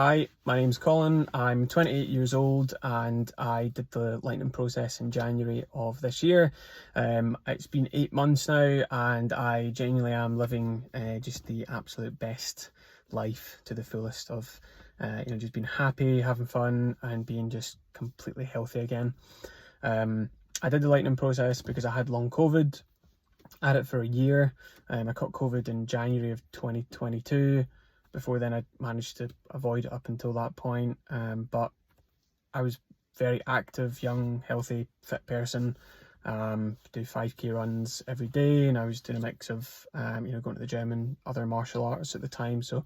Hi, my name's Colin. I'm 28 years old and I did the lightning process in January of this year. It's been 8 months now and I genuinely am living just the absolute best life to the fullest of just being happy, having fun and being just completely healthy again. I did the lightning process because I had long COVID. I had it for a year. I caught COVID in January of 2022. Before then, I managed to avoid it up until that point. But I was very active, young, healthy, fit person. Do 5k runs every day, and I was doing a mix of going to the gym and other martial arts at the time. So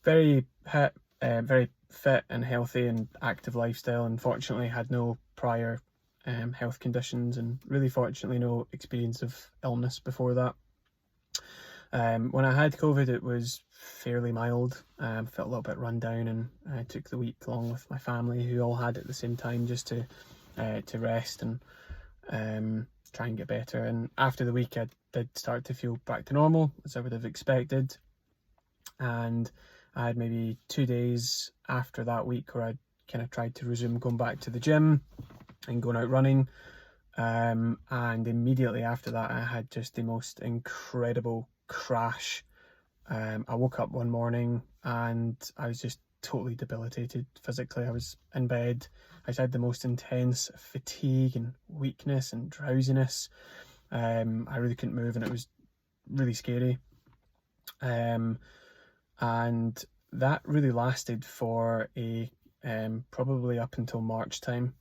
very fit and healthy and active lifestyle. Unfortunately, had no prior health conditions, and really fortunately no experience of illness before that. When I had COVID, it was fairly mild. Felt a little bit run down, and I took the week along with my family, who all had it at the same time, just to rest and try and get better. And after the week, I did start to feel back to normal, as I would have expected. And I had maybe 2 days after that week where I kind of tried to resume going back to the gym and going out running. And immediately after that, I had just the most incredible crash. I woke up one morning and I was just totally debilitated physically. I was in bed. I just had the most intense fatigue and weakness and drowsiness. I really couldn't move, and it was really scary. And that really lasted for probably up until March time.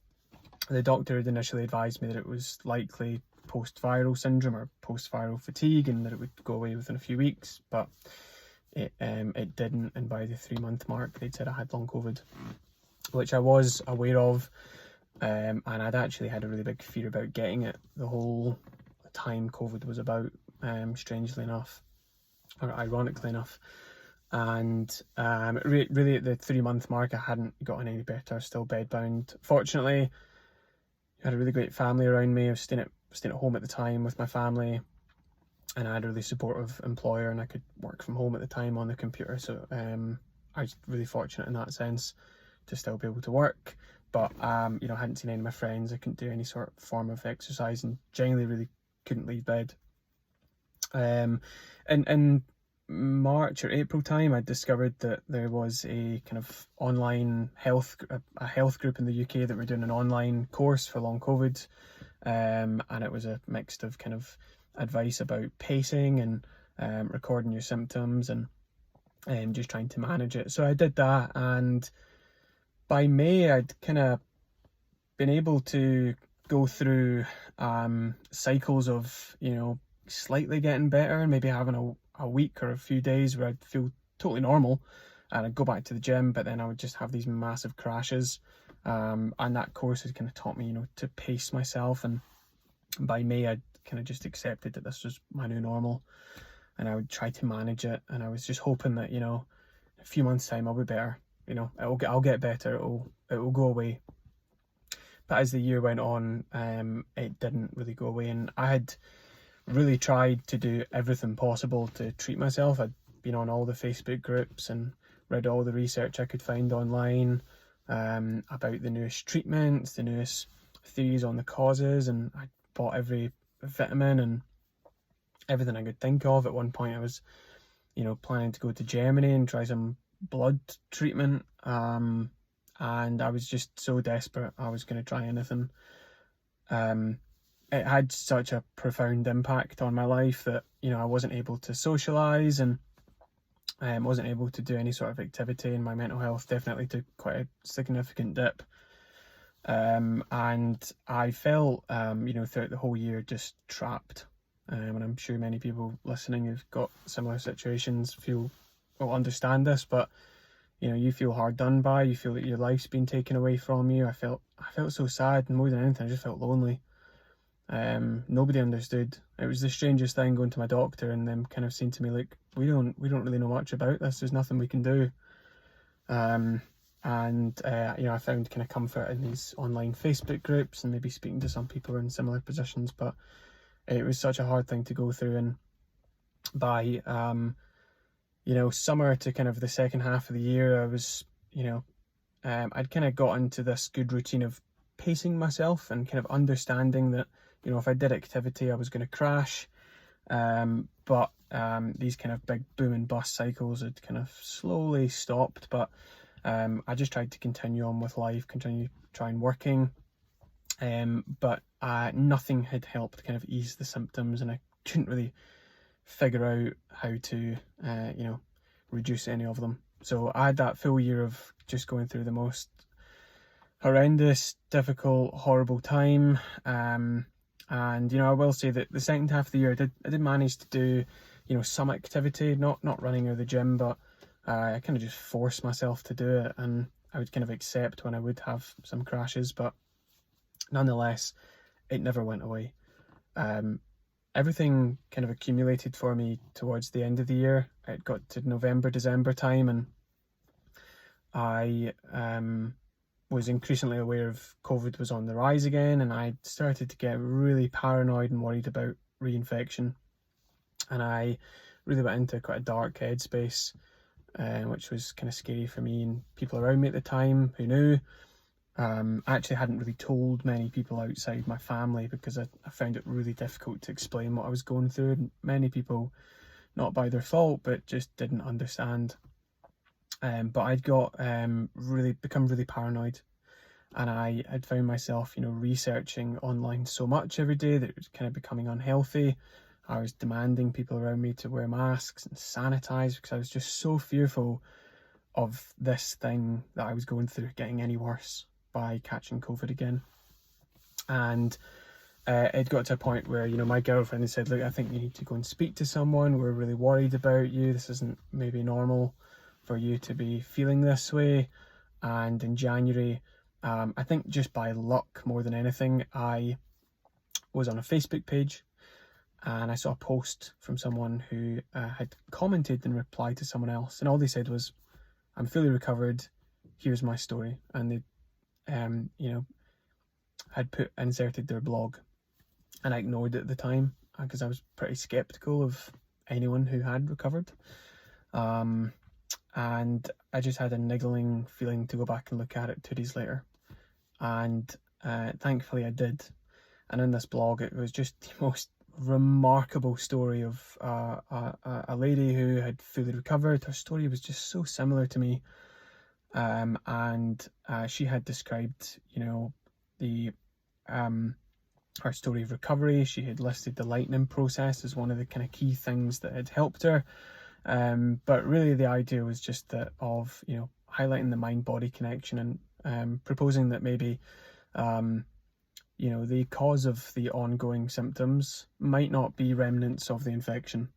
The doctor had initially advised me that it was likely post-viral syndrome or post-viral fatigue, and that it would go away within a few weeks, but it didn't. And by the 3-month mark, they'd said I had long COVID, which I was aware of, and I'd actually had a really big fear about getting it the whole time COVID was about, strangely enough, or ironically enough. And really at the 3-month mark, I hadn't gotten any better, still bedbound. Fortunately, I had a really great family around me. I was staying at home at the time with my family, and I had a really supportive employer, and I could work from home at the time on the computer. So I was really fortunate in that sense to still be able to work. But I hadn't seen any of my friends. I couldn't do any sort of form of exercise, and genuinely really couldn't leave bed. In March or April time, I discovered that there was a kind of online health group in the UK that were doing an online course for long COVID, and it was a mix of kind of advice about pacing and recording your symptoms and just trying to manage it. So I did that, and by May I'd kind of been able to go through cycles of slightly getting better and maybe having a week or a few days where I'd feel totally normal, and I'd go back to the gym, but then I would just have these massive crashes. And that course had kind of taught me, to pace myself. And by May, I'd kind of just accepted that this was my new normal, and I would try to manage it. And I was just hoping that, in a few months' time, I'll be better. I'll get better. It will go away. But as the year went on, it didn't really go away, and I had really tried to do everything possible to treat myself. I'd been on all the Facebook groups and read all the research I could find online about the newest treatments, the newest theories on the causes, and I bought every vitamin and everything I could think of. At one point I was planning to go to Germany and try some blood treatment, and I was just so desperate. I was going to try anything. It had such a profound impact on my life that I wasn't able to socialise, and wasn't able to do any sort of activity, and my mental health definitely took quite a significant dip. And I felt throughout the whole year just trapped, and I'm sure many people listening who've got similar situations will understand this, but you feel hard done by. You feel that your life's been taken away from you. I felt so sad, and more than anything I just felt lonely. Nobody understood. It was the strangest thing going to my doctor and them kind of saying to me, look, we don't really know much about this, there's nothing we can do. I found kind of comfort in these online Facebook groups and maybe speaking to some people who are in similar positions, but it was such a hard thing to go through. And by summer to kind of the second half of the year, I was, I'd kind of got into this good routine of pacing myself and kind of understanding that, if I did activity, I was going to crash. But these kind of big boom and bust cycles had kind of slowly stopped. But I just tried to continue on with life, continue trying working. But nothing had helped kind of ease the symptoms, and I couldn't really figure out how to, reduce any of them. So I had that full year of just going through the most horrendous, difficult, horrible time. And I will say that the second half of the year, I did manage to do, some activity, not running or the gym, but I kind of just forced myself to do it, and I would kind of accept when I would have some crashes, but nonetheless, it never went away. Everything kind of accumulated for me towards the end of the year. It got to November, December time, and I was increasingly aware of COVID was on the rise again, and I started to get really paranoid and worried about reinfection. And I really went into quite a dark headspace, which was kind of scary for me and people around me at the time who knew. I actually hadn't really told many people outside my family because I found it really difficult to explain what I was going through. And many people, not by their fault, but just didn't understand. But I'd got become really paranoid, and I had found myself, researching online so much every day that it was kind of becoming unhealthy. I was demanding people around me to wear masks and sanitize because I was just so fearful of this thing that I was going through getting any worse by catching COVID again. And it got to a point where, my girlfriend had said, look, I think you need to go and speak to someone. We're really worried about you. This isn't maybe normal for you to be feeling this way. And in January, I think just by luck more than anything, I was on a Facebook page and I saw a post from someone who had commented and replied to someone else. And all they said was, I'm fully recovered. Here's my story. And they had inserted their blog, and I ignored it at the time because I was pretty skeptical of anyone who had recovered. And I just had a niggling feeling to go back and look at it 2 days later. And thankfully I did. And in this blog, it was just the most remarkable story of a lady who had fully recovered. Her story was just so similar to me. And she had described, her story of recovery. She had listed the lightning process as one of the kind of key things that had helped her. But really the idea was just that of, highlighting the mind-body connection and proposing that maybe, the cause of the ongoing symptoms might not be remnants of the infection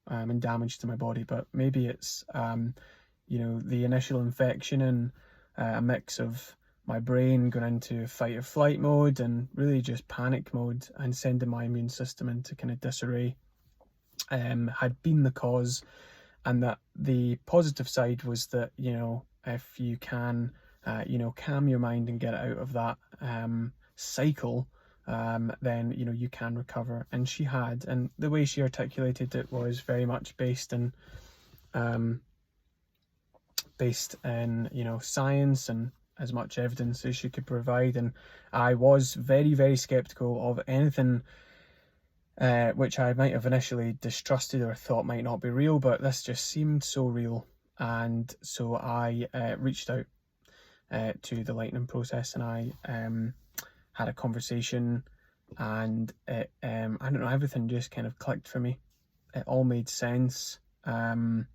and damage to my body, but maybe it's, the initial infection and a mix of my brain going into fight or flight mode and really just panic mode and sending my immune system into kind of disarray had been the cause. And that the positive side was that, if you can, calm your mind and get it out of that cycle, then, you can recover. And she had, and the way she articulated it was very much based in science and as much evidence as she could provide. And I was very, very skeptical of anything which I might have initially distrusted or thought might not be real, but this just seemed so real. And so I reached out to the lightning process, and I had a conversation, and it, I don't know, everything just kind of clicked for me. It all made sense. And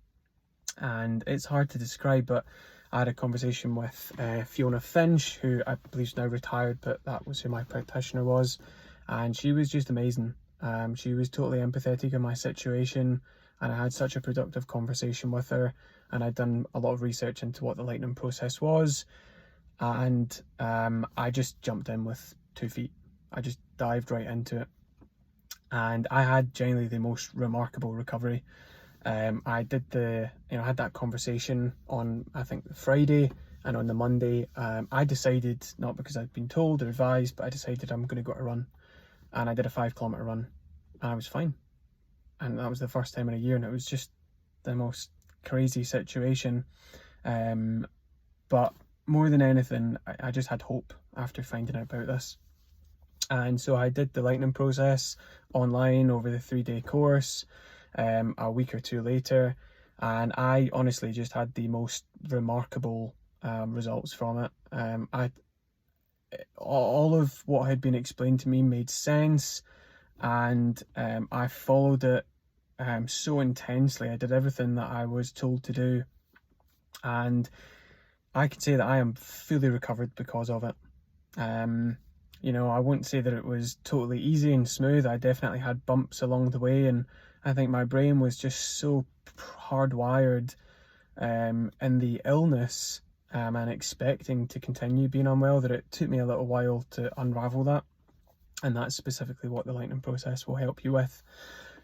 it's hard to describe, but I had a conversation with Fiona Finch, who I believe is now retired, but that was who my practitioner was, and she was just amazing. She was totally empathetic in my situation, and I had such a productive conversation with her, and I'd done a lot of research into what the lightning process was, and I just jumped in with 2 feet. I just dived right into it, and I had genuinely the most remarkable recovery. I did had that conversation on, I think, the Friday, and on the Monday, I decided, not because I'd been told or advised, but I decided I'm going to go on a run. And I did a 5-kilometer run, and I was fine. And that was the first time in a year, and it was just the most crazy situation. But more than anything, I just had hope after finding out about this. And so I did the lightning process online over the 3-day course a week or two later, and I honestly just had the most remarkable results from it. All of what had been explained to me made sense, and I followed it so intensely. I did everything that I was told to do, and I can say that I am fully recovered because of it. You know, I wouldn't say that it was totally easy and smooth. I definitely had bumps along the way, and I think my brain was just so hardwired in the illness and expecting to continue being unwell that it took me a little while to unravel that. And that's specifically what the lightning process will help you with.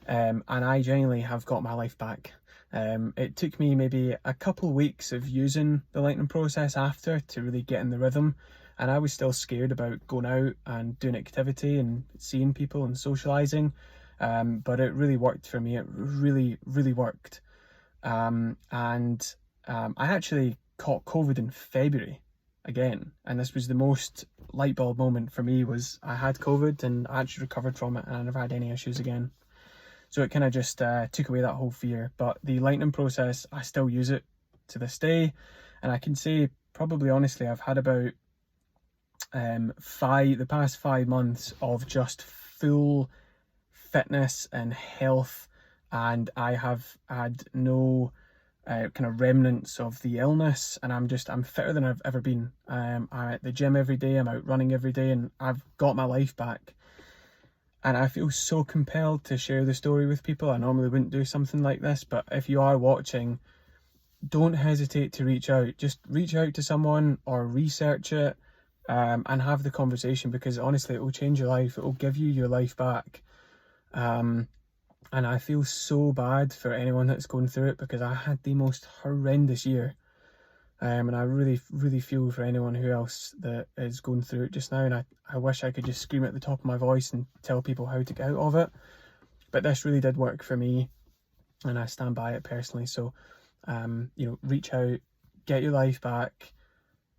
And I genuinely have got my life back. It took me maybe a couple weeks of using the lightning process after to really get in the rhythm, and I was still scared about going out and doing activity and seeing people and socializing, but it really worked for me. It really worked. I actually caught COVID in February again, and this was the most light bulb moment for me. Was I had COVID and I actually recovered from it, and I never had any issues again. So it kind of just took away that whole fear. But the lightning process, I still use it to this day, and I can say probably honestly I've had about the past 5 months of just full fitness and health, and I have had no kind of remnants of the illness, and I'm fitter than I've ever been. I'm at the gym every day, I'm out running every day, and I've got my life back. And I feel so compelled to share the story with people. I normally wouldn't do something like this, but if you are watching, don't hesitate to reach out. Just reach out to someone or research it and have the conversation, because honestly, it will change your life. It will give you your life back. And I feel so bad for anyone that's going through it, because I had the most horrendous year. And I really feel for anyone who else that is going through it just now, and I wish I could just scream at the top of my voice and tell people how to get out of it, but this really did work for me, and I stand by it personally. So you know, reach out, get your life back,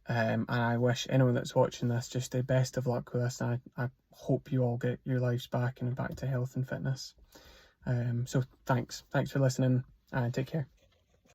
and I wish anyone that's watching this just the best of luck with this, and I hope you all get your lives back and back to health and fitness. So thanks for listening, and take care.